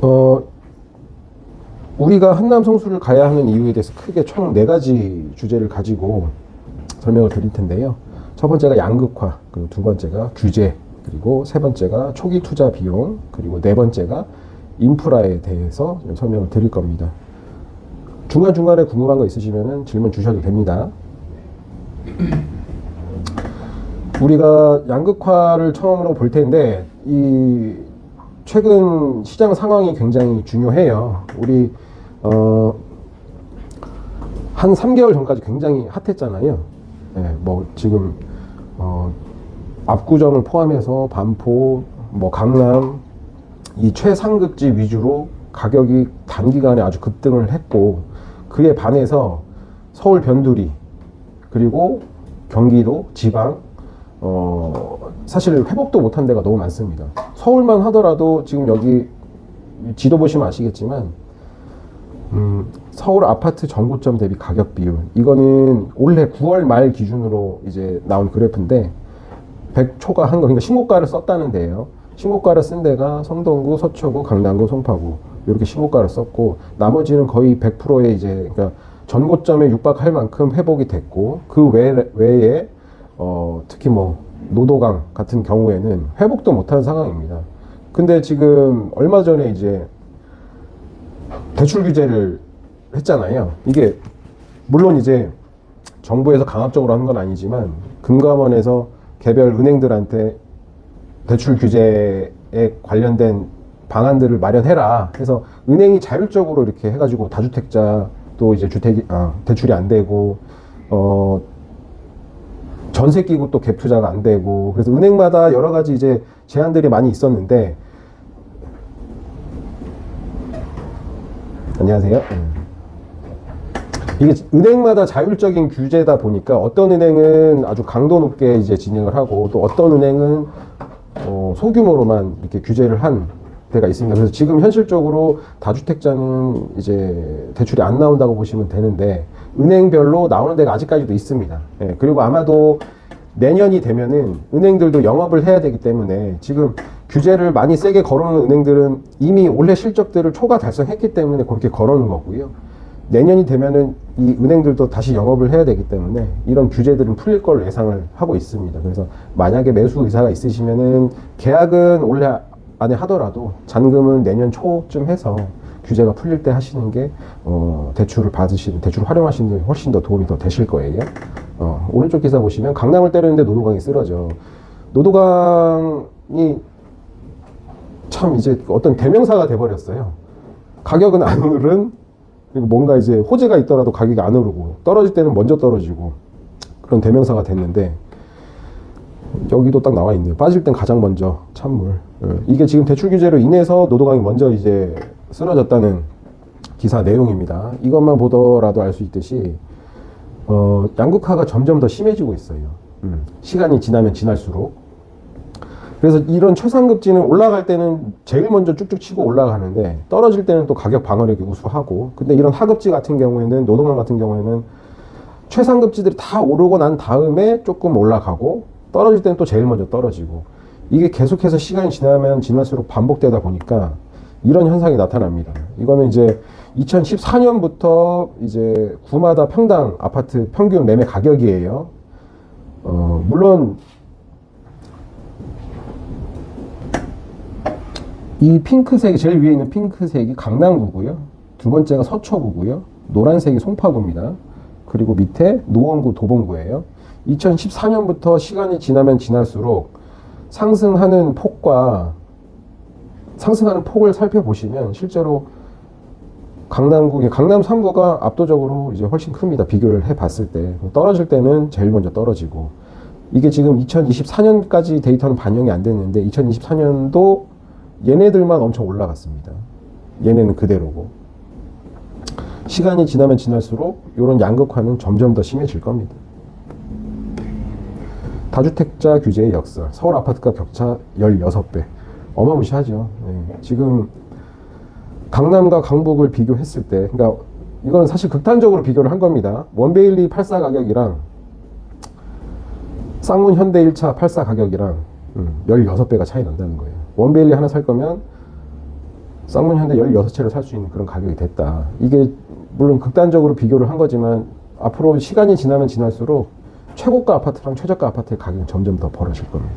어, 우리가 한남 성수를 가야 하는 이유에 대해서 크게 총 4가지 주제를 가지고 설명을 드릴 텐데요. 첫 번째가 양극화, 그리고 두 번째가 규제, 그리고 세 번째가 초기 투자 비용, 그리고 네 번째가 인프라에 대해서 설명을 드릴 겁니다. 중간중간에 궁금한 거 있으시면 질문 주셔도 됩니다. 우리가 양극화를 처음으로 볼 텐데, 최근 시장 상황이 굉장히 중요해요. 우리 한 3개월 전까지 굉장히 핫했잖아요. 네, 뭐 지금 압구정을 포함해서 반포, 뭐 강남 이 최상급지 위주로 가격이 단기간에 아주 급등을 했고, 그에 반해서 서울 변두리 그리고 경기도 지방 사실 회복도 못한 데가 너무 많습니다. 서울만 하더라도 지금 여기 지도 보시면 아시겠지만 서울 아파트 전고점 대비 가격 비율, 이거는 올해 9월 말 기준으로 이제 나온 그래프인데 100초가 한 거, 그러니까 신고가를 썼다는 데예요. 신고가를 쓴 데가 성동구, 서초구, 강남구, 송파구 이렇게 신고가를 썼고, 나머지는 거의 100%의 이제 그러니까 전고점에 육박할 만큼 회복이 됐고, 그 외에 특히 뭐 노도강 같은 경우에는 회복도 못한 상황입니다. 근데 지금 얼마 전에 이제 대출 규제를 했잖아요. 이게 물론 이제 정부에서 강압적으로 하는 건 아니지만 금감원에서 개별 은행들한테 대출 규제에 관련된 방안들을 마련해라 해서 은행이 자율적으로 이렇게 해가지고 다주택자 또 이제 대출이 안 되고 전세 끼고 또 갭 투자가 안 되고, 그래서 은행마다 여러 가지 이제 제한들이 많이 있었는데. 안녕하세요. 이게 은행마다 자율적인 규제다 보니까 어떤 은행은 아주 강도 높게 이제 진행을 하고, 또 어떤 은행은 소규모로만 이렇게 규제를 한 데가 있습니다. 그래서 지금 현실적으로 다주택자는 이제 대출이 안 나온다고 보시면 되는데, 은행별로 나오는 데가 아직까지도 있습니다. 예, 그리고 아마도 내년이 되면은 은행들도 영업을 해야 되기 때문에, 지금 규제를 많이 세게 걸어놓은 은행들은 이미 올해 실적들을 초과 달성했기 때문에 그렇게 걸어놓은 거고요. 내년이 되면은 이 은행들도 다시 영업을 해야 되기 때문에 이런 규제들은 풀릴 걸 예상을 하고 있습니다. 그래서 만약에 매수 의사가 있으시면은 계약은 올해 안에 하더라도 잔금은 내년 초쯤 해서 규제가 풀릴 때 하시는 게 대출을 활용하시는 데 훨씬 더 도움이 더 되실 거예요. 오른쪽 기사 보시면 강남을 때리는데 노도강이 쓰러져. 노도강이 참 이제 어떤 대명사가 돼버렸어요. 가격은 안 오른, 그리고 뭔가 이제 호재가 있더라도 가격이 안 오르고, 떨어질 때는 먼저 떨어지고, 그런 대명사가 됐는데, 여기도 딱 나와 있네요. 빠질 땐 가장 먼저 찬물. 이게 지금 대출 규제로 인해서 노도강이 먼저 이제 쓰러졌다는 기사 내용입니다. 이것만 보더라도 알 수 있듯이 양극화가 점점 더 심해지고 있어요. 시간이 지나면 지날수록. 그래서 이런 최상급지는 올라갈 때는 제일 먼저 쭉쭉 치고 올라가는데, 떨어질 때는 또 가격 방어력이 우수하고, 근데 이런 하급지 같은 경우에는, 노동강 같은 경우에는 최상급지들이 다 오르고 난 다음에 조금 올라가고, 떨어질 때는 또 제일 먼저 떨어지고, 이게 계속해서 시간이 지나면 지날수록 반복되다 보니까 이런 현상이 나타납니다. 이거는 이제 2014년부터 이제 구마다 평당 아파트 평균 매매 가격이에요. 물론 이 핑크색이, 제일 위에 있는 핑크색이 강남구고요. 두 번째가 서초구고요. 노란색이 송파구입니다. 그리고 밑에 노원구, 도봉구예요. 2014년부터 시간이 지나면 지날수록 상승하는 폭을 살펴보시면 실제로 강남 3구가 압도적으로 이제 훨씬 큽니다. 비교를 해봤을 때. 떨어질 때는 제일 먼저 떨어지고, 이게 지금 2024년까지 데이터는 반영이 안 됐는데 2024년도 얘네들만 엄청 올라갔습니다. 얘네는 그대로고. 시간이 지나면 지날수록 이런 양극화는 점점 더 심해질 겁니다. 다주택자 규제의 역설, 서울 아파트가 격차 16배. 어마무시하죠. 네. 지금 강남과 강북을 비교했을 때, 그러니까 이건 사실 극단적으로 비교를 한 겁니다. 원베일리 84 가격이랑 쌍문 현대 1차 84 가격이랑 16배가 차이 난다는 거예요. 원베일리 하나 살 거면 쌍문 현대 16채를 살 수 있는 그런 가격이 됐다. 이게 물론 극단적으로 비교를 한 거지만 앞으로 시간이 지나면 지날수록 최고가 아파트랑 최저가 아파트의 가격이 점점 더 벌어질 겁니다.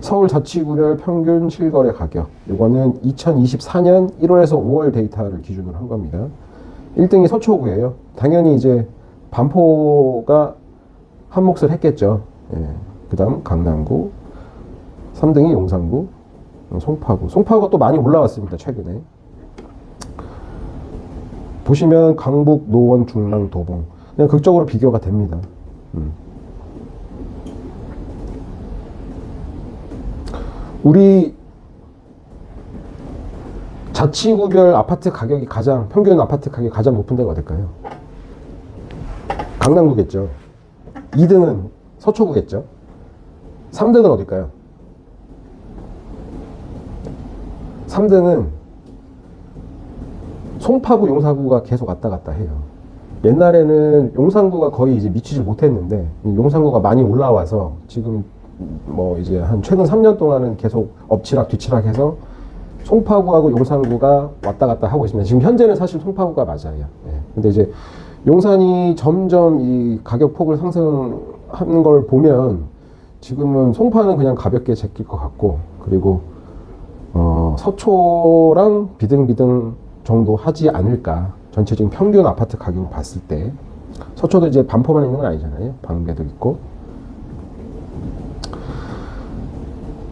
서울 자치구별 평균 실거래 가격, 이거는 2024년 1월에서 5월 데이터를 기준으로 한 겁니다. 1등이 서초구예요. 당연히 이제 반포가 한 몫을 했겠죠. 예. 그 다음 강남구, 3등이 용산구, 송파구. 송파구가 또 많이 올라왔습니다, 최근에. 보시면 강북, 노원, 중랑, 도봉. 그냥 극적으로 비교가 됩니다. 우리 자치구별 아파트 가격이 평균 아파트 가격이 가장 높은 데가 어딜까요? 강남구겠죠. 2등은 서초구겠죠. 3등은 어딜까요? 3등은 송파구, 용산구가 계속 왔다 갔다 해요. 옛날에는 용산구가 거의 이제 미치지 못했는데 용산구가 많이 올라와서 지금 뭐 이제 한 최근 3년 동안은 계속 엎치락 뒤치락 해서 송파구하고 용산구가 왔다 갔다 하고 있습니다. 지금 현재는 사실 송파구가 맞아요. 예. 근데 이제 용산이 점점 이 가격 폭을 상승하는 걸 보면 지금은 송파는 그냥 가볍게 제낄 것 같고, 그리고 서초랑 비등비등 정도 하지 않을까. 전체적인 평균 아파트 가격을 봤을 때. 서초도 이제 반포만 있는 건 아니잖아요. 방배도 있고.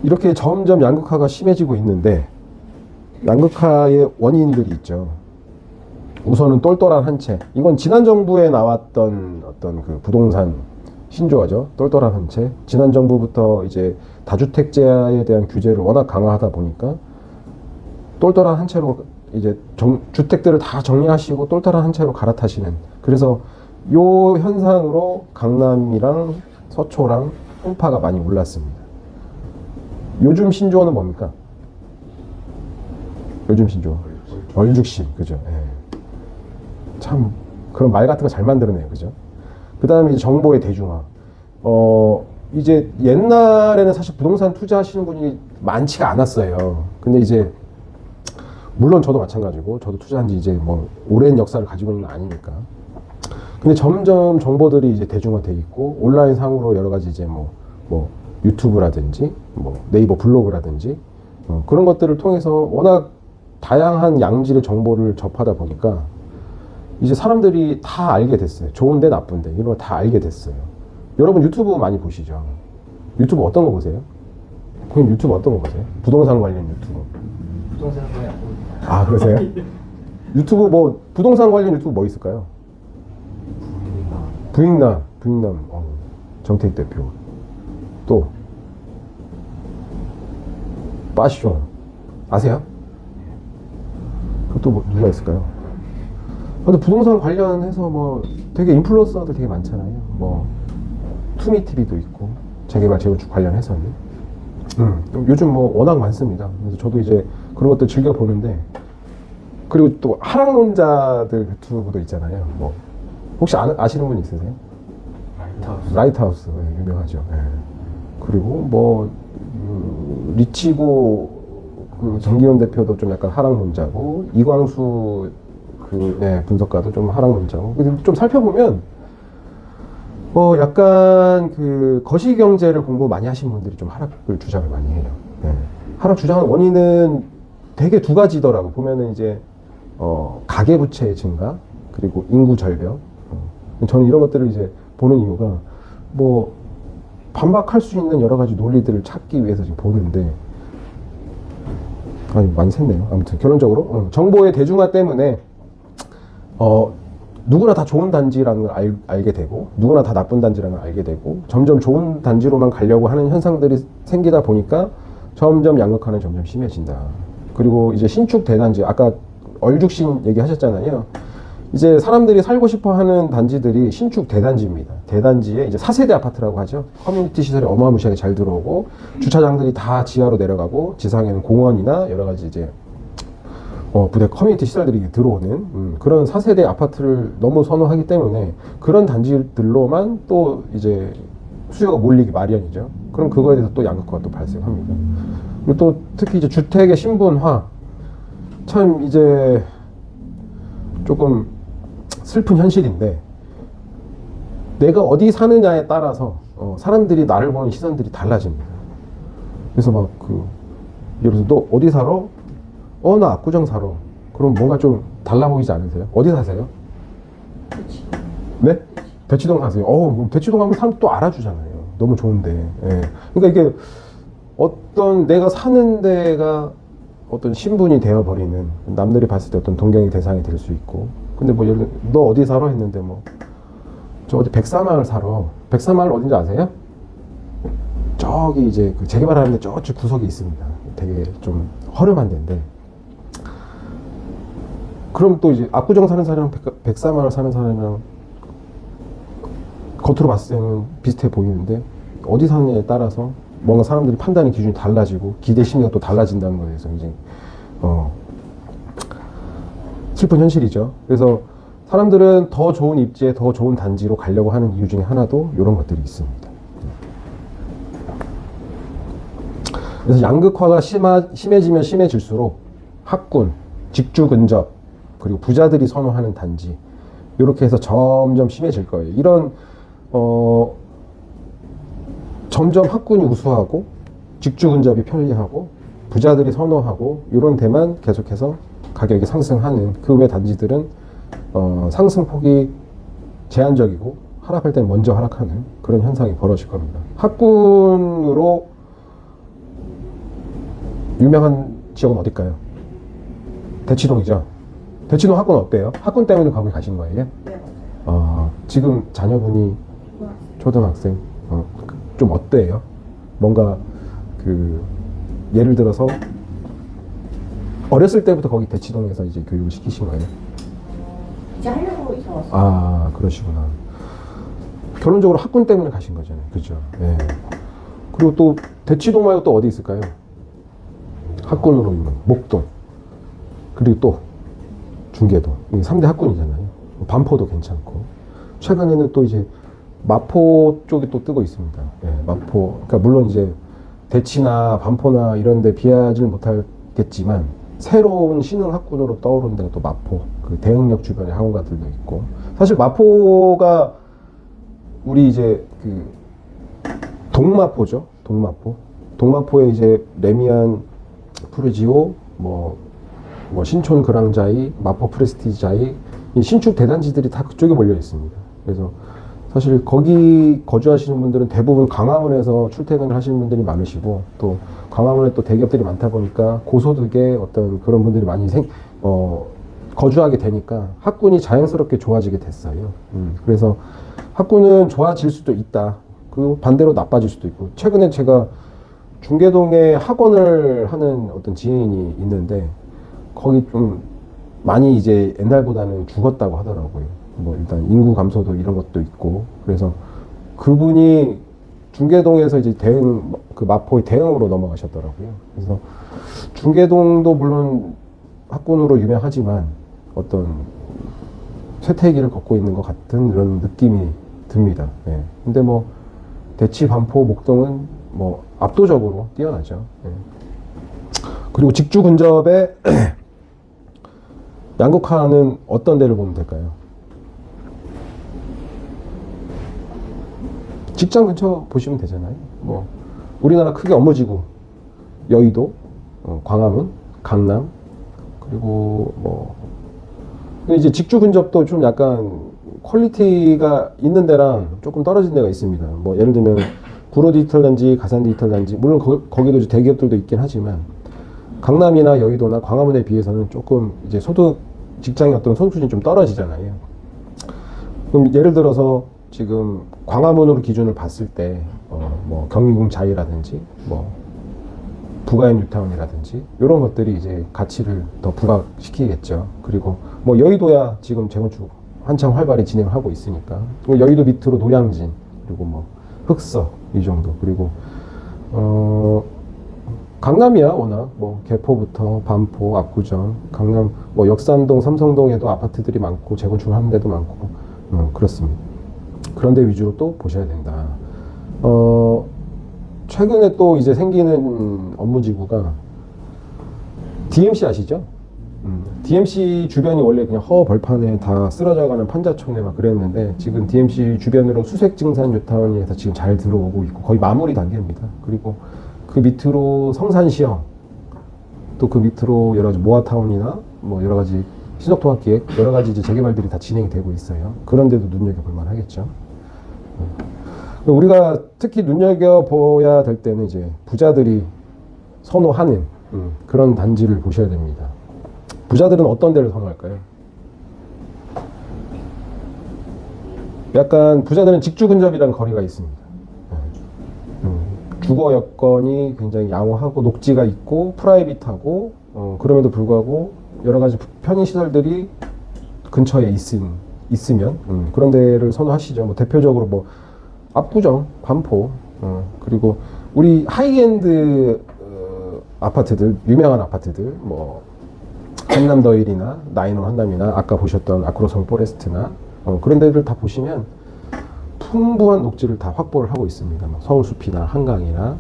이렇게 점점 양극화가 심해지고 있는데, 양극화의 원인들이 있죠. 우선은 똘똘한 한 채. 이건 지난 정부에 나왔던 어떤 그 부동산 신조어죠. 똘똘한 한 채. 지난 정부부터 이제 다주택자에 대한 규제를 워낙 강화하다 보니까 똘똘한 한 채로 이제 주택들을 다 정리하시고 똘똘한 한 채로 갈아타시는. 그래서 요 현상으로 강남이랑 서초랑 송파가 많이 올랐습니다. 요즘 신조어는 뭡니까? 요즘 신조어. 얼죽시. 그죠? 예. 참 그런 말 같은 거 잘 만들어내요. 그죠? 그 다음에 정보의 대중화. 이제 옛날에는 사실 부동산 투자하시는 분이 많지가 않았어요. 근데 이제 물론 저도 마찬가지고, 저도 투자한 지 이제 뭐 오랜 역사를 가지고 있는 건 아니니까. 근데 점점 정보들이 이제 대중화돼 있고, 온라인 상으로 여러 가지 이제 뭐 유튜브라든지 뭐 네이버 블로그라든지 그런 것들을 통해서 워낙 다양한 양질의 정보를 접하다 보니까 이제 사람들이 다 알게 됐어요. 좋은데 나쁜데 이런 걸 다 알게 됐어요. 여러분 유튜브 많이 보시죠? 유튜브 어떤 거 보세요? 그럼 유튜브 어떤 거 보세요? 부동산 관련 유튜브. 부동산 거의 안 보입니다. 아, 그러세요? 유튜브 뭐 부동산 관련 유튜브 뭐 있을까요? 부익남 정태익 대표. 또 빠쇼 아세요? 또 누가 있을까요? 근데 부동산 관련해서 뭐 되게 인플루언서들 되게 많잖아요. 뭐 투미TV도 있고 재개발 재건축 관련해서는 요즘 뭐 워낙 많습니다. 그래서 저도 이제 그런 것들 즐겨 보는데, 그리고 또 하락론자들 유튜브도 있잖아요. 뭐 혹시 아시는 분 있으세요? 라이트하우스 네, 유명하죠. 네. 그리고 뭐 리치고 그 정기훈 대표도 좀 약간 하락론자고, 이광수 그 네, 분석가도 좀 하락론자고. 좀 살펴보면 약간 그 거시경제를 공부 많이 하신 분들이 좀 하락을 주장을 많이 해요. 네. 하락 주장하는 원인은 되게 두 가지더라고. 보면은 이제 가계부채의 증가, 그리고 인구 절벽. 저는 이런 것들을 이제 보는 이유가 뭐 반박할 수 있는 여러 가지 논리들을 찾기 위해서 지금 보는데, 많이 샜네요. 아무튼 결론적으로 정보의 대중화 때문에 누구나 다 좋은 단지라는 걸 알게 되고, 누구나 다 나쁜 단지라는 걸 알게 되고, 점점 좋은 단지로만 가려고 하는 현상들이 생기다 보니까 점점 양극화는 점점 심해진다. 그리고 이제 신축 대단지, 아까 얼죽신 얘기하셨잖아요. 이제 사람들이 살고 싶어 하는 단지들이 신축 대단지입니다. 대단지에 이제 4세대 아파트라고 하죠. 커뮤니티 시설이 어마무시하게 잘 들어오고, 주차장들이 다 지하로 내려가고, 지상에는 공원이나 여러 가지 이제 부대 커뮤니티 시설들이 들어오는 그런 4세대 아파트를 너무 선호하기 때문에 그런 단지들로만 또 이제 수요가 몰리기 마련이죠. 그럼 그거에 대해서 또 양극화가 또 발생합니다. 그리고 또 특히 이제 주택의 신분화, 참 이제 조금 슬픈 현실인데 내가 어디 사느냐에 따라서 사람들이 나를 보는 시선들이 달라집니다. 그래서 막 예를 들어서 너 어디 살아? 나 압구정 살아. 그럼 뭔가 좀 달라 보이지 않으세요? 어디 사세요? 네? 대치동 사세요. 대치동 하면 사람 또 알아주잖아요. 너무 좋은데. 예. 그러니까 이게 어떤 내가 사는 데가 어떤 신분이 되어버리는, 남들이 봤을 때 어떤 동경의 대상이 될 수 있고. 근데 뭐 예를 들어 너 어디 살아? 했는데 뭐 저 어디 백사마을 살아. 백사마을 어딘지 아세요? 저기 이제 그 재개발하는데 저쪽 구석에 있습니다. 되게 좀 허름한 데인데. 그럼 또 이제 압구정 사는 사람이랑 백사마을 사는 사람이랑 겉으로 봤을 때는 비슷해 보이는데 어디 사느냐에 따라서 뭔가 사람들이 판단의 기준이 달라지고 기대 심리가 또 달라진다는 거에 대해서 굉장히 슬픈 현실이죠. 그래서 사람들은 더 좋은 입지에 더 좋은 단지로 가려고 하는 이유 중에 하나도 이런 것들이 있습니다. 그래서 양극화가 심해지면 심해질수록 학군, 직주 근접, 그리고 부자들이 선호하는 단지, 이렇게 해서 점점 심해질 거예요. 이런 점점 학군이 우수하고 직주 근접이 편리하고 부자들이 선호하고 이런 데만 계속해서 가격이 상승하는, 그 외 단지들은 상승폭이 제한적이고 하락할 때는 먼저 하락하는 그런 현상이 벌어질 겁니다. 학군으로 유명한 지역은 어딜까요? 대치동이죠. 대치동 학군 어때요? 학군 때문에 거기 가신 거예요? 네. 지금 자녀분이 초등학생, 좀 어때요? 뭔가 예를 들어서 어렸을 때부터 거기 대치동에서 이제 교육을 시키신 거예요? 이제 하려고 이사 왔어요. 그러시구나. 결론적으로 학군 때문에 가신 거잖아요. 그죠? 예. 그리고 또 대치동 말고 또 어디 있을까요? 학군으로 유명. 목동. 그리고 또 중계동. 이게 3대 학군이잖아요. 반포도 괜찮고. 최근에는 또 이제 마포 쪽이 또 뜨고 있습니다. 예, 마포. 그러니까 물론 이제 대치나 반포나 이런 데 비하지는 못하겠지만 새로운 신흥 학군으로 떠오르는 데가 또 마포. 그 대흥역 주변에 학원가들도 있고. 사실 마포가 우리 이제 동마포죠. 동마포. 동마포에 이제 레미안 푸르지오, 뭐 신촌 그랑자이, 마포 프레스티자이, 이 신축 대단지들이 다 그쪽에 몰려 있습니다. 그래서 사실 거기 거주하시는 분들은 대부분 광화문에서 출퇴근을 하시는 분들이 많으시고, 또 광화문에 또 대기업들이 많다 보니까 고소득의 어떤 그런 분들이 많이 거주하게 되니까 학군이 자연스럽게 좋아지게 됐어요. 그래서 학군은 좋아질 수도 있다. 그리고 반대로 나빠질 수도 있고. 최근에 제가 중계동에 학원을 하는 어떤 지인이 있는데 거기 좀 많이 이제 옛날보다는 죽었다고 하더라고요. 뭐 일단 인구 감소도 이런 것도 있고. 그래서 그분이 중계동에서 이제 마포의 대흥으로 넘어가셨더라고요. 그래서 중계동도 물론 학군으로 유명하지만 어떤 쇠퇴기를 걷고 있는 것 같은 그런 느낌이 듭니다. 예. 근데 뭐 대치, 반포, 목동은 뭐 압도적으로 뛰어나죠. 예. 그리고 직주 근접에 양극화는 어떤 데를 보면 될까요? 직장 근처 보시면 되잖아요. 뭐 우리나라 크게 업무지구 여의도, 광화문, 강남, 그리고 뭐 근데 이제 직주 근접도 좀 약간 퀄리티가 있는 데랑 조금 떨어진 데가 있습니다. 뭐 예를 들면 구로 디지털 단지, 가산 디지털 단지, 물론 거기도 이제 대기업들도 있긴 하지만 강남이나 여의도나 광화문에 비해서는 조금 이제 직장의 어떤 소득 수준이 좀 떨어지잖아요. 그럼 예를 들어서 지금 광화문으로 기준을 봤을 때 뭐 경인궁 자이라든지 뭐 부가인 뉴타운이라든지 이런 것들이 이제 가치를 더 부각시키겠죠. 그리고 뭐 여의도야 지금 재건축 한창 활발히 진행을 하고 있으니까 여의도 밑으로 노량진, 그리고 뭐 흑서 이 정도. 그리고 강남이야 워낙 뭐 개포부터 반포, 압구정, 강남 뭐 역삼동, 삼성동에도 아파트들이 많고 재건축을 하는 데도 많고 그렇습니다. 그런 데 위주로 또 보셔야 된다. 최근에 또 이제 생기는 업무지구가 DMC 아시죠? DMC 주변이 원래 그냥 허벌판에 다 쓰러져가는 판자촌에 막 그랬는데 지금 DMC 주변으로 수색증산 뉴타운에서 지금 잘 들어오고 있고 거의 마무리 단계입니다. 그리고 그 밑으로 성산시형 또 그 밑으로 여러 가지 모아타운이나 뭐 여러 가지 신속통합기획 여러 가지 이제 재개발들이 다 진행이 되고 있어요. 그런데도 눈여겨볼 만하겠죠. 우리가 특히 눈여겨봐야 될 때는 이제 부자들이 선호하는 그런 단지를 보셔야 됩니다. 부자들은 어떤 데를 선호할까요? 약간 부자들은 직주 근접이라는 거리가 있습니다. 주거 여건이 굉장히 양호하고 녹지가 있고 프라이빗하고 그럼에도 불구하고 여러 가지 편의 시설들이 근처에 있으면 그런 데를 선호하시죠. 뭐 대표적으로 뭐 압구정, 반포 그리고 우리 하이엔드 아파트들 유명한 아파트들 뭐 한남더힐이나 나인원 한남이나 아까 보셨던 아크로스 포레스트나 그런 데들 다 보시면 풍부한 녹지를 다 확보를 하고 있습니다. 서울숲이나 한강이나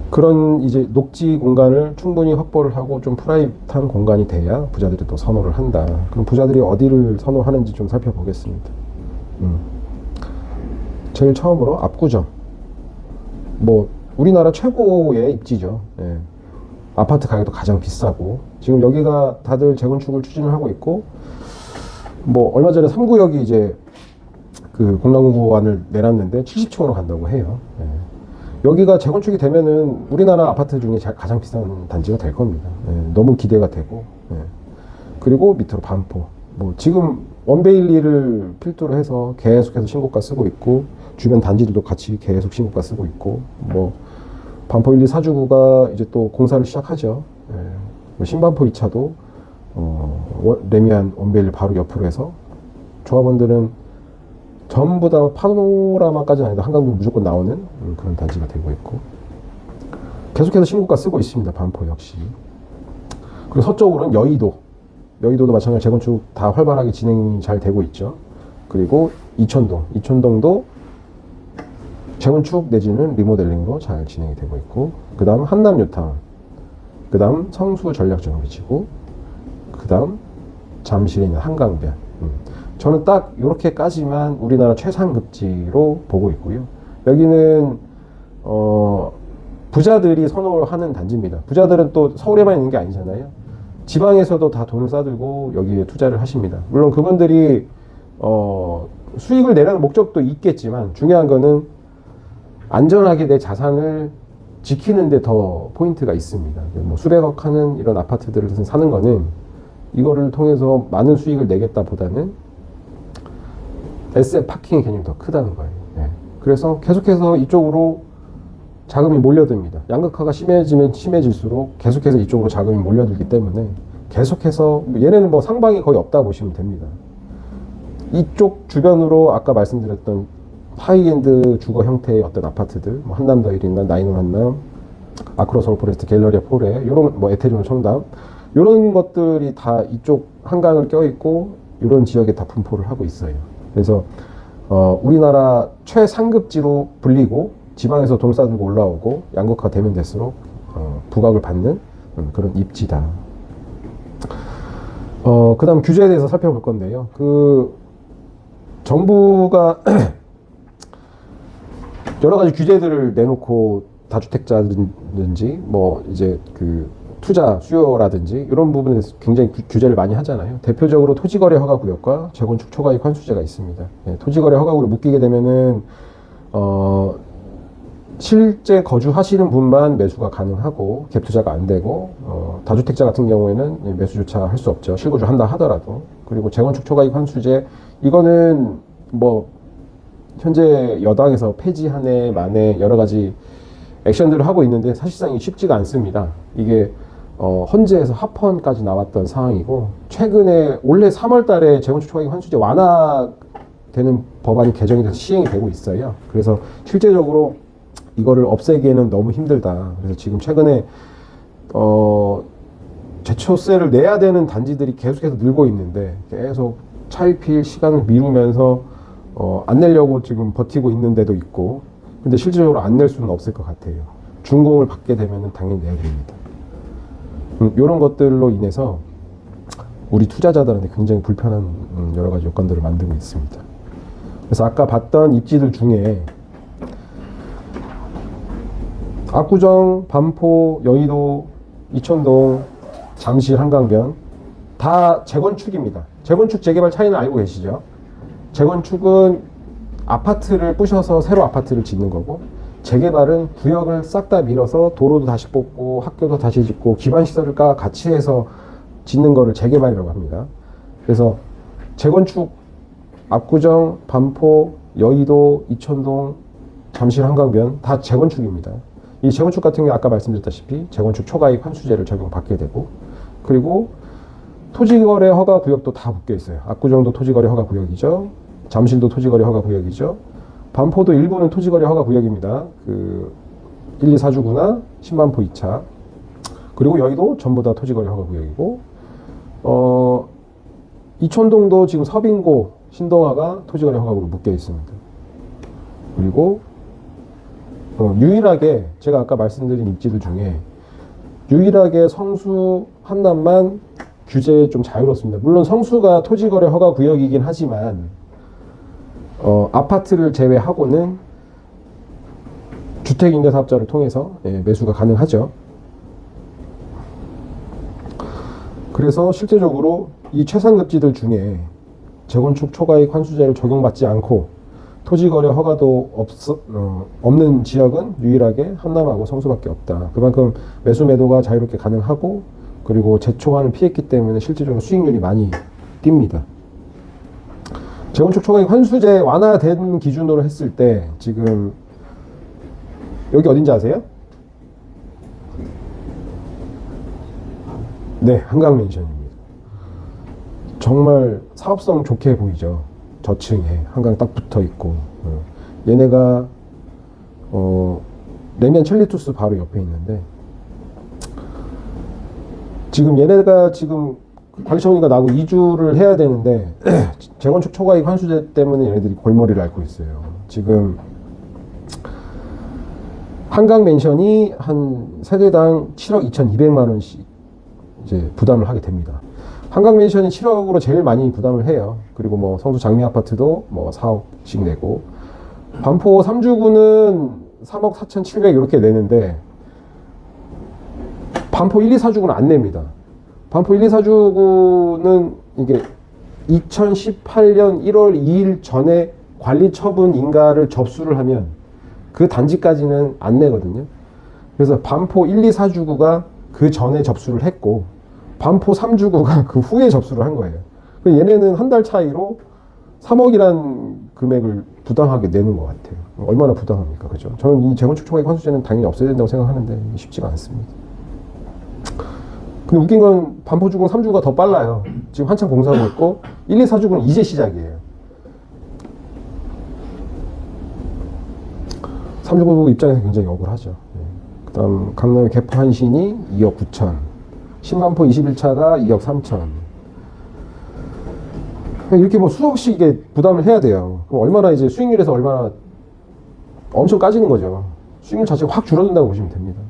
그런 이제 녹지 공간을 충분히 확보를 하고 좀 프라이빗한 공간이 돼야 부자들이 또 선호를 한다. 그럼 부자들이 어디를 선호하는지 좀 살펴보겠습니다. 제일 처음으로 압구정. 뭐 우리나라 최고의 입지죠. 예. 아파트 가격도 가장 비싸고 지금 여기가 다들 재건축을 추진을 하고 있고 뭐 얼마 전에 3구역이 이제 그 공랑구안을 내놨는데 70층으로 간다고 해요. 예. 여기가 재건축이 되면은 우리나라 아파트 중에 가장 비싼 단지가 될 겁니다. 예. 너무 기대가 되고 예. 그리고 밑으로 반포. 뭐 지금 원베일리를 필두로 해서 계속해서 신고가 쓰고 있고 주변 단지들도 같이 계속 신고가 쓰고 있고 뭐 반포 1, 2, 4주구가 이제 또 공사를 시작하죠. 예. 뭐 신반포 2차도 레미안 원베일리 바로 옆으로 해서 조합원들은 전부 다 파노라마까지는 아니고 한강뷰 무조건 나오는 그런 단지가 되고 있고 계속해서 신고가 쓰고 있습니다. 반포 역시. 그리고 서쪽으로는 여의도도 마찬가지로 재건축 다 활발하게 진행이 잘 되고 있죠. 그리고 이촌동도 재건축 내지는 리모델링으로 잘 진행이 되고 있고 그 다음 한남 뉴타운, 그 다음 성수 전략정비지구, 그 다음 잠실에 있는 한강변. 저는 딱 이렇게까지만 우리나라 최상급지로 보고 있고요. 여기는 부자들이 선호하는 단지입니다. 부자들은 또 서울에만 있는 게 아니잖아요. 지방에서도 다 돈을 싸들고 여기에 투자를 하십니다. 물론 그분들이 수익을 내려는 목적도 있겠지만 중요한 거는 안전하게 내 자산을 지키는 데 더 포인트가 있습니다. 뭐 수백억 하는 이런 아파트들을 사는 거는 이거를 통해서 많은 수익을 내겠다 보다는 에셋 파킹의 개념이 더 크다는 거예요. 네. 그래서 계속해서 이쪽으로 자금이 몰려듭니다. 양극화가 심해지면 심해질수록 계속해서 이쪽으로 자금이 몰려들기 때문에 계속해서 얘네는 뭐 상방이 거의 없다 보시면 됩니다. 이쪽 주변으로 아까 말씀드렸던 하이엔드 주거 형태의 어떤 아파트들, 뭐 한남더힐이나 나인원 한남, 아크로스 포레스트, 갤러리아 포레, 이런 뭐 에테리온 청담, 이런 것들이 다 이쪽 한강을 껴있고 이런 지역에 다 분포를 하고 있어요. 그래서 우리나라 최상급지로 불리고 지방에서 돈 싸들고 올라오고 양극화 되면 될수록 부각을 받는 그런 입지다. 그 다음 규제에 대해서 살펴볼 건데요. 그 정부가 여러 가지 규제들을 내놓고 다주택자든지 뭐 이제 그 투자 수요라든지 이런 부분에 대해서 굉장히 규제를 많이 하잖아요. 대표적으로 토지거래 허가구역과 재건축 초과이익 환수제가 있습니다. 예, 토지거래 허가구를 묶이게 되면은 실제 거주하시는 분만 매수가 가능하고 갭 투자가 안 되고 다주택자 같은 경우에는 매수조차 할 수 없죠. 실거주 한다 하더라도. 그리고 재건축 초과이익 환수제 이거는 뭐 현재 여당에서 폐지하네 마네 여러 가지 액션들을 하고 있는데 사실상 이게 쉽지가 않습니다. 이게 헌재에서 합헌까지 나왔던 상황이고 최근에 올해 3월 달에 재건축 초과이익 환수제 완화되는 법안이 개정이 돼서 시행이 되고 있어요. 그래서 실제적으로 이거를 없애기에는 너무 힘들다. 그래서 지금 최근에 제초세를 내야 되는 단지들이 계속해서 늘고 있는데 계속 차일피일 시간을 미루면서 안 내려고 지금 버티고 있는 데도 있고 근데 실질적으로 안 낼 수는 없을 것 같아요. 준공을 받게 되면 당연히 내야 됩니다. 이런 것들로 인해서 우리 투자자들한테 굉장히 불편한 여러 가지 요건들을 만들고 있습니다. 그래서 아까 봤던 입지들 중에 압구정, 반포, 여의도, 이천동, 잠실, 한강변 다 재건축입니다. 재건축, 재개발 차이는 알고 계시죠? 재건축은 아파트를 부셔서 새로 아파트를 짓는 거고, 재개발은 구역을 싹 다 밀어서 도로도 다시 뽑고 학교도 다시 짓고 기반시설과 같이 해서 짓는 거를 재개발이라고 합니다. 그래서 재건축 압구정, 반포, 여의도, 이천동, 잠실, 한강변 다 재건축입니다. 이 재건축 같은 경우 아까 말씀드렸다시피 재건축 초과이익 환수제를 적용받게 되고, 그리고 토지거래 허가 구역도 다 묶여 있어요. 압구정도 토지거래 허가 구역이죠. 잠실도 토지거래 허가 구역이죠. 반포도 일부는 토지거래 허가 구역입니다. 그 1, 2, 4주구나 신반포 2차. 그리고 여의도 전부 다 토지거래 허가 구역이고, 이천동도 지금 서빙고, 신동아가 토지거래 허가구로 묶여 있습니다. 그리고 유일하게 제가 아까 말씀드린 입지들 중에 유일하게 성수, 한남만 규제에 좀 자유롭습니다. 물론 성수가 토지거래 허가 구역이긴 하지만 아파트를 제외하고는 주택임대사업자를 통해서 매수가 가능하죠. 그래서 실제적으로 이 최상급지들 중에 재건축 초과이익 환수제를 적용받지 않고 토지거래 허가도 없는 지역은 유일하게 한남하고 성수밖에 없다. 그만큼 매수 매도가 자유롭게 가능하고, 그리고 재초과는 피했기 때문에 실질적으로 수익률이 많이 뜁니다. 재건축 초과이익 환수제 완화된 기준으로 했을 때 지금 여기 어딘지 아세요? 네, 한강맨션입니다. 정말 사업성 좋게 보이죠. 저층에 한강 딱 붙어 있고, 얘네가 레미안 첼리투스 바로 옆에 있는데, 지금 얘네가 지금 관리청이가 나고 이주를 해야 되는데 재건축 초과이익 환수제 때문에 얘네들이 골머리를 앓고 있어요. 지금 한강맨션이 한 세대당 7억 2,200만 원씩 이제 부담을 하게 됩니다. 한강맨션이 7억으로 제일 많이 부담을 해요. 그리고 뭐 성수 장미아파트도 뭐 4억씩 내고, 반포 3주구는 3억 4,700 이렇게 내는데 반포 1, 2, 4주구는 안 냅니다. 반포 1, 2, 4주구는 이게 2018년 1월 2일 전에 관리처분 인가를 접수를 하면 그 단지까지는 안 내거든요. 그래서 반포 1, 2, 4주구가 그 전에 접수를 했고, 반포 3주구가 그 후에 접수를 한 거예요. 얘네는 한 달 차이로 3억이란 금액을 부당하게 내는 것 같아요. 얼마나 부당합니까? 그죠? 저는 이 재건축 초과이익 환수제는 당연히 없애야 된다고 생각하는데 쉽지가 않습니다. 근데 웃긴 건 반포주공 3주가 더 빨라요. 지금 한참 공사하고 있고 1, 2, 4주구는 이제 시작이에요. 3주구 입장에서 굉장히 억울하죠. 그 다음 강남의 개포 한신이 2억 9천, 신반포 21차가 2억 3천. 이렇게 뭐 수억씩 이게 부담을 해야 돼요. 그럼 얼마나 이제 수익률에서 얼마나 엄청 까지는 거죠. 수익률 자체가 확 줄어든다고 보시면 됩니다.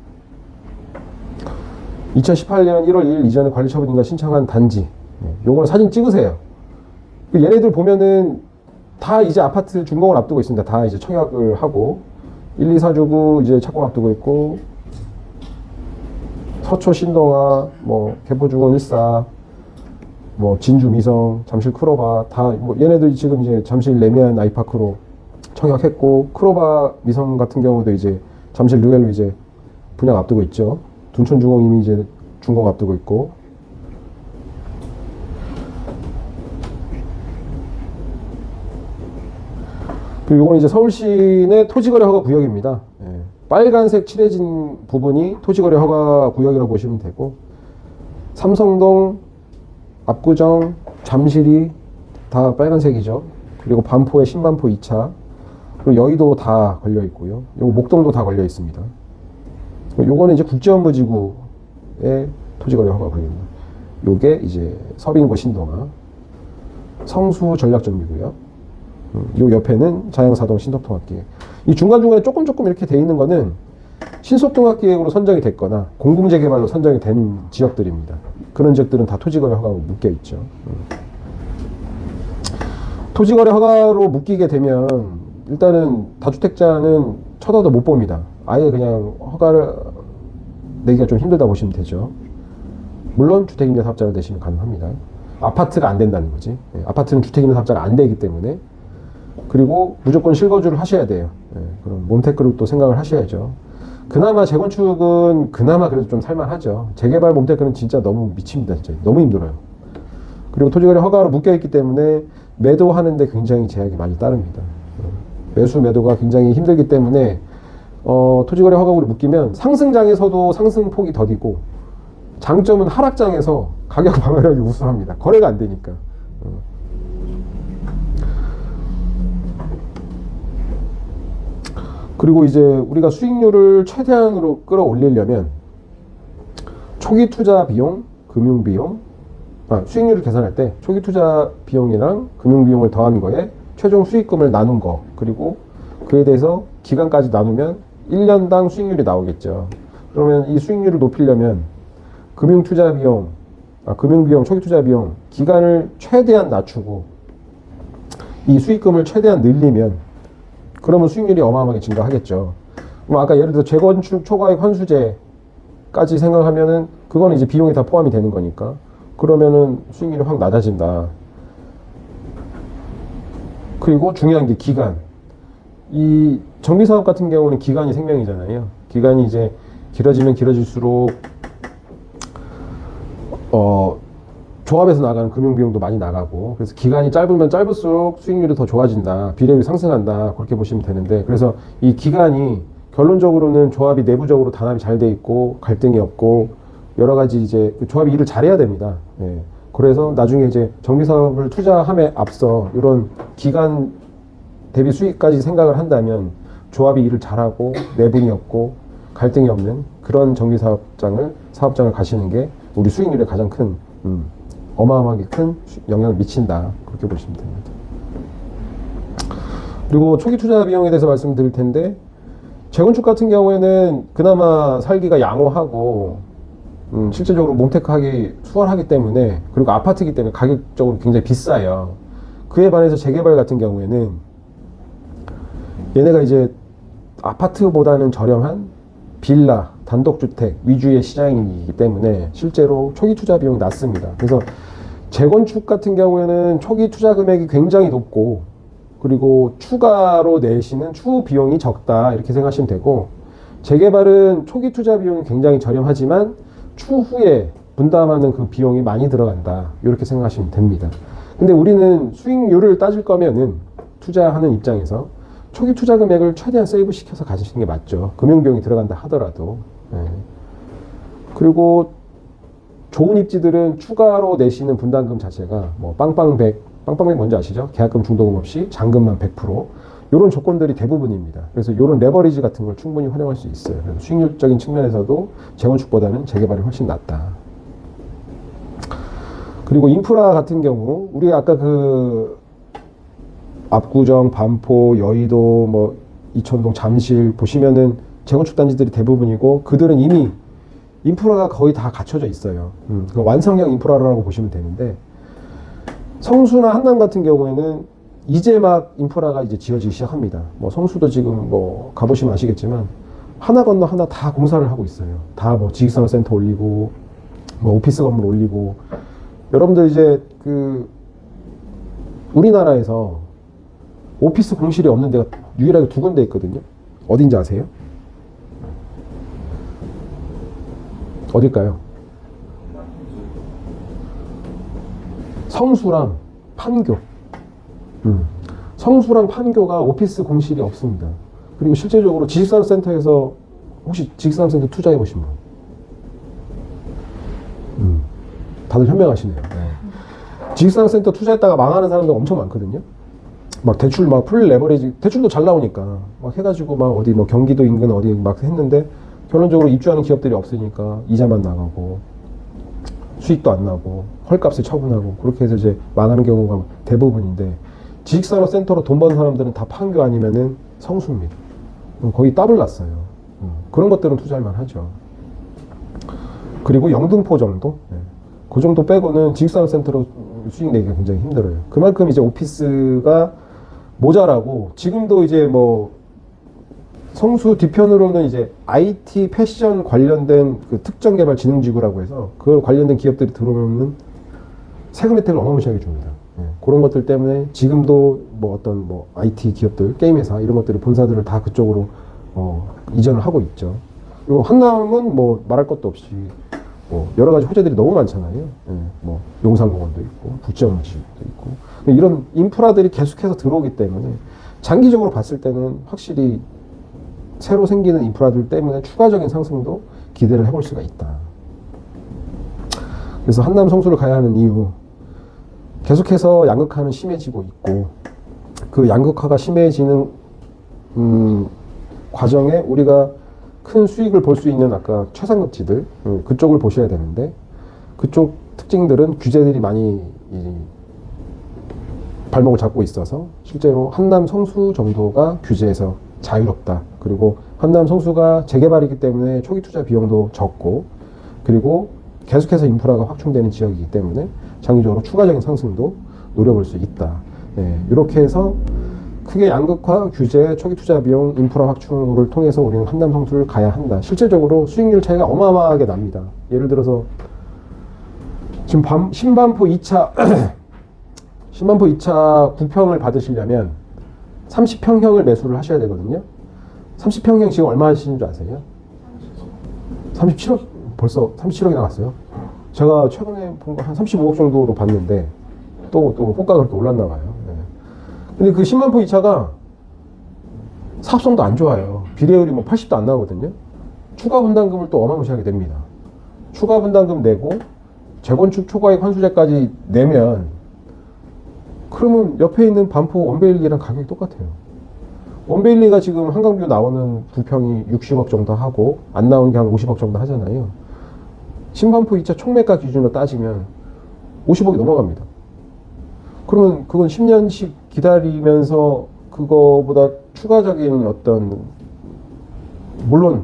2018년 1월 2일 이전에 관리처분인가 신청한 단지, 요거는 사진 찍으세요. 얘네들 보면은 다 이제 아파트 준공을 앞두고 있습니다. 다 이제 청약을 하고 1, 2, 4주구 이제 착공 앞두고 있고, 서초 신동아, 뭐 개포주공 14, 뭐 진주 미성, 잠실 크로바 다 뭐 얘네들 지금 이제 잠실 레미안 아이파크로 청약했고, 크로바 미성 같은 경우도 이제 잠실 르웰로 이제 분양 앞두고 있죠. 둔촌주공 이미 이제 준공 앞두고 있고, 그리고 이건 이제 서울시내 토지거래 허가 구역입니다. 예. 빨간색 칠해진 부분이 토지거래 허가 구역이라고 보시면 되고, 삼성동, 압구정, 잠실이 다 빨간색이죠. 그리고 반포에 신반포 2차, 그리고 여의도 다 걸려 있고요. 요거 목동도 다 걸려 있습니다. 요거는 이제 국제업무지구의 토지거래 허가 구역입니다. 요게 이제 서빙고 신동아, 성수 전략정비구역, 요 옆에는 자양사동 신덕통합기획. 이 중간중간에 조금 이렇게 돼 있는 거는 신속종합기획으로 선정이 됐거나 공공재개발로 선정이 된 지역들입니다. 그런 지역들은 다 토지거래 허가로 묶여 있죠. 토지거래 허가로 묶이게 되면 일단은 다주택자는 쳐다도 못 봅니다. 아예 그냥 허가를 내기가 좀 힘들다 보시면 되죠. 물론 주택임대 사업자를 내시면 가능합니다. 아파트가 안 된다는 거지. 아파트는 주택임대 사업자가 안 되기 때문에. 그리고 무조건 실거주를 하셔야 돼요. 그럼 몬테크를 또 생각을 하셔야죠. 그나마 재건축은 그나마 그래도 좀 살만하죠. 재개발 몬테크는 진짜 너무 미칩니다. 진짜 너무 힘들어요. 그리고 토지거래 허가로 묶여있기 때문에 매도하는데 굉장히 제약이 많이 따릅니다. 매수 매도가 굉장히 힘들기 때문에 토지거래 허가로 묶이면 상승장에서도 상승폭이 더디고 장점은 하락장에서 가격 방어력이 우수합니다. 거래가 안 되니까. 그리고 이제 우리가 수익률을 최대한으로 끌어올리려면 초기 투자 비용, 금융 비용, 수익률을 계산할 때 초기 투자 비용이랑 금융 비용을 더한 거에 최종 수익금을 나눈 거, 그리고 그에 대해서 기간까지 나누면 1년당 수익률이 나오겠죠. 그러면 이 수익률을 높이려면 금융 투자 비용, 금융 비용, 초기 투자 비용 기간을 최대한 낮추고 이 수익금을 최대한 늘리면 그러면 수익률이 어마어마하게 증가하겠죠. 뭐 아까 예를 들어 재건축 초과익 환수제까지 생각하면은 그거는 이제 비용이 다 포함이 되는 거니까 그러면은 수익률이 확 낮아진다. 그리고 중요한 게 기간. 이 정비사업 같은 경우는 기간이 생명이잖아요. 기간이 이제 길어지면 길어질수록 조합에서 나가는 금융비용도 많이 나가고, 그래서 기간이 짧으면 짧을수록 수익률이 더 좋아진다, 비례율이 상승한다, 그렇게 보시면 되는데, 그래서 이 기간이 결론적으로는 조합이 내부적으로 단합이 잘 돼 있고 갈등이 없고 여러 가지 이제 조합이 일을 잘해야 됩니다. 그래서 나중에 이제 정비사업을 투자함에 앞서 이런 기간 대비 수익까지 생각을 한다면 조합이 일을 잘하고 내분이 없고 갈등이 없는 그런 사업장을 가시는 게 우리 수익률에 가장 큰 어마어마하게 큰 영향을 미친다, 그렇게 보시면 됩니다. 그리고 초기 투자 비용에 대해서 말씀드릴 텐데, 재건축 같은 경우에는 그나마 살기가 양호하고 실제적으로 몬테크하기 수월하기 때문에, 그리고 아파트이기 때문에 가격적으로 굉장히 비싸요. 그에 반해서 재개발 같은 경우에는 얘네가 이제 아파트보다는 저렴한 빌라, 단독주택 위주의 시장이기 때문에 실제로 초기 투자 비용이 낮습니다. 그래서 재건축 같은 경우에는 초기 투자 금액이 굉장히 높고, 그리고 추가로 내시는 추후 비용이 적다, 이렇게 생각하시면 되고, 재개발은 초기 투자 비용이 굉장히 저렴하지만 추후에 분담하는 그 비용이 많이 들어간다, 이렇게 생각하시면 됩니다. 근데 우리는 수익률을 따질 거면은 투자하는 입장에서 초기 투자 금액을 최대한 세이브 시켜서 가지시는 게 맞죠. 금융비용이 들어간다 하더라도. 그리고 좋은 입지들은 추가로 내시는 분담금 자체가 뭐 빵빵100 뭔지 아시죠? 계약금 중도금 없이 잔금만 100%, 이런 조건들이 대부분입니다. 그래서 이런 레버리지 같은 걸 충분히 활용할 수 있어요. 그래서 수익률적인 측면에서도 재건축보다는 재개발이 훨씬 낫다. 그리고 인프라 같은 경우, 우리 아까 그 압구정, 반포, 여의도, 뭐 이천동, 잠실 보시면은 재건축 단지들이 대부분이고, 그들은 이미 인프라가 거의 다 갖춰져 있어요. 완성형 인프라라고 보시면 되는데, 성수나 한남 같은 경우에는 이제 막 인프라가 이제 지어지기 시작합니다. 뭐 성수도 지금 뭐 가보시면 아시겠지만 하나 건너 하나 다 공사를 하고 있어요. 다 뭐 지식산업센터 올리고 뭐 오피스 건물 올리고. 여러분들 이제 그 우리나라에서 오피스 공실이 없는 데가 유일하게 2군데 있거든요. 어딘지 아세요? 어딜까요? 성수랑 판교. 성수랑 판교가 오피스 공실이 없습니다. 그리고 실제적으로 지식산업센터에서 혹시 지식산업센터 투자해 보신 분? 다들 현명하시네요. 지식산업센터 투자했다가 망하는 사람들 엄청 많거든요. 막 대출 막 풀 레버리지, 대출도 잘 나오니까 막 해가지고 막 어디 뭐 경기도 인근 어디 막 했는데 결론적으로 입주하는 기업들이 없으니까 이자만 나가고 수익도 안 나고 헐값에 처분하고, 그렇게 해서 이제 망하는 경우가 대부분인데, 지식산업센터로 돈 버는 사람들은 다 판교 아니면은 성수입니다. 거의 더블 났어요. 그런 것들은 투자할 만하죠. 그리고 영등포 정도? 예. 그 정도 빼고는 지식산업센터로 수익 내기가 굉장히 힘들어요. 그만큼 이제 오피스가 모자라고, 지금도 이제 뭐 성수 뒤편으로는 이제 IT 패션 관련된 그 특정개발진흥지구라고 해서 그 관련된 기업들이 들어오면 세금 혜택을 어마무시하게 줍니다. 예. 그런 것들 때문에 지금도 뭐 어떤 뭐 IT 기업들, 게임 회사 이런 것들이 본사들을 다 그쪽으로 이전을 하고 있죠. 그리고 한남은 뭐 말할 것도 없이 뭐 여러 가지 호재들이 너무 많잖아요. 예. 뭐 용산공원도 있고 북정지도 있고 이런 인프라들이 계속해서 들어오기 때문에 장기적으로 봤을 때는 확실히 새로 생기는 인프라들 때문에 추가적인 상승도 기대를 해볼 수가 있다. 그래서 한남 성수를 가야 하는 이유, 계속해서 양극화는 심해지고 있고 그 양극화가 심해지는 과정에 우리가 큰 수익을 볼 수 있는 아까 최상급지들 그쪽을 보셔야 되는데, 그쪽 특징들은 규제들이 많이 발목을 잡고 있어서 실제로 한남 성수 정도가 규제에서 자유롭다. 그리고 한남 성수가 재개발이기 때문에 초기 투자 비용도 적고, 그리고 계속해서 인프라가 확충되는 지역이기 때문에 장기적으로 추가적인 상승도 노려볼 수 있다. 예, 이렇게 해서 크게 양극화, 규제, 초기 투자 비용, 인프라 확충을 통해서 우리는 한남 성수를 가야 한다. 실질적으로 수익률 차이가 어마어마하게 납니다. 예를 들어서 지금 신반포 2차 신반포 2차 구평을 받으시려면 30평형을 매수를 하셔야 되거든요. 30평형 지금 얼마 하시는 줄 아세요? 37억? 벌써 37억이 나갔어요. 제가 최근에 본 거 한 35억 정도로 봤는데 또 호가가 그렇게 올랐나 봐요. 네. 근데 그 10만포 2차가 사업성도 안 좋아요. 비례율이 뭐 80도 안 나오거든요. 추가 분담금을 또 어마무시하게 냅니다. 추가 분담금 내고 재건축 초과익 환수제까지 내면, 그러면 옆에 있는 반포 원베일리랑 가격이 똑같아요. 원베일리가 지금 한강뷰 나오는 부평이 60억 정도 하고 안 나오는 게 한 50억 정도 하잖아요. 신반포 2차 총매가 기준으로 따지면 50억이 넘어갑니다. 그러면 그건 10년씩 기다리면서 그거보다 추가적인 어떤, 물론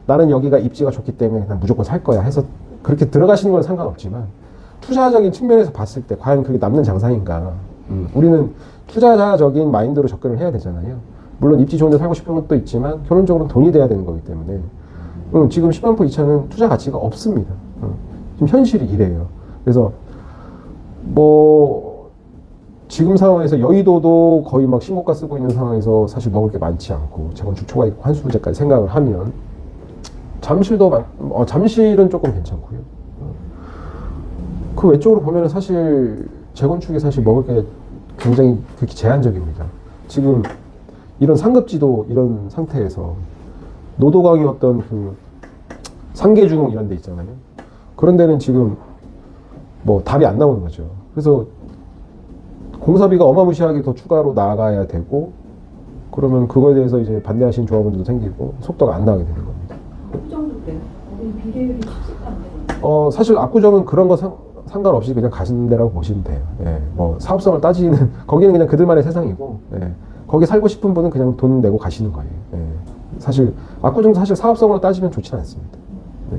나는 여기가 입지가 좋기 때문에 난 무조건 살 거야 해서 그렇게 들어가시는 건 상관없지만, 투자적인 측면에서 봤을 때 과연 그게 남는 장사인가. 우리는 투자자적인 마인드로 접근을 해야 되잖아요. 물론 입지 좋은 데 살고 싶은 것도 있지만 결론적으로는 돈이 돼야 되는 거기 때문에 지금 10만포 2차는 투자 가치가 없습니다. 지금 현실이 이래요. 그래서 뭐 지금 상황에서 여의도도 거의 막 신고가 쓰고 있는 상황에서 사실 먹을 게 많지 않고 재건축 초과익 환수제까지 생각을 하면 잠실도 잠실은 조금 괜찮고요. 그 외쪽으로 보면은 사실 재건축이 사실 먹을 게 굉장히 그렇게 제한적입니다. 지금 이런 상급지도 이런 상태에서 노도강이 어떤 그 상계주공 이런 데 있잖아요. 그런 데는 지금 뭐 답이 안 나오는 거죠. 그래서 공사비가 어마무시하게 더 추가로 나가야 되고, 그러면 그거에 대해서 이제 반대하시는 조합원들도 생기고 속도가 안 나가게 되는 겁니다. 그 정도 돼요? 우리 비례율이 10도 안 되거든요. 사실 압구정은 그런 거 상관없이 그냥 가시는 데라고 보시면 돼요. 예, 뭐 사업성을 따지는 거기는 그냥 그들만의 세상이고, 예, 거기 살고 싶은 분은 그냥 돈 내고 가시는 거예요. 예, 사실 압구정도 사실 사업성으로 따지면 좋지는 않습니다. 예.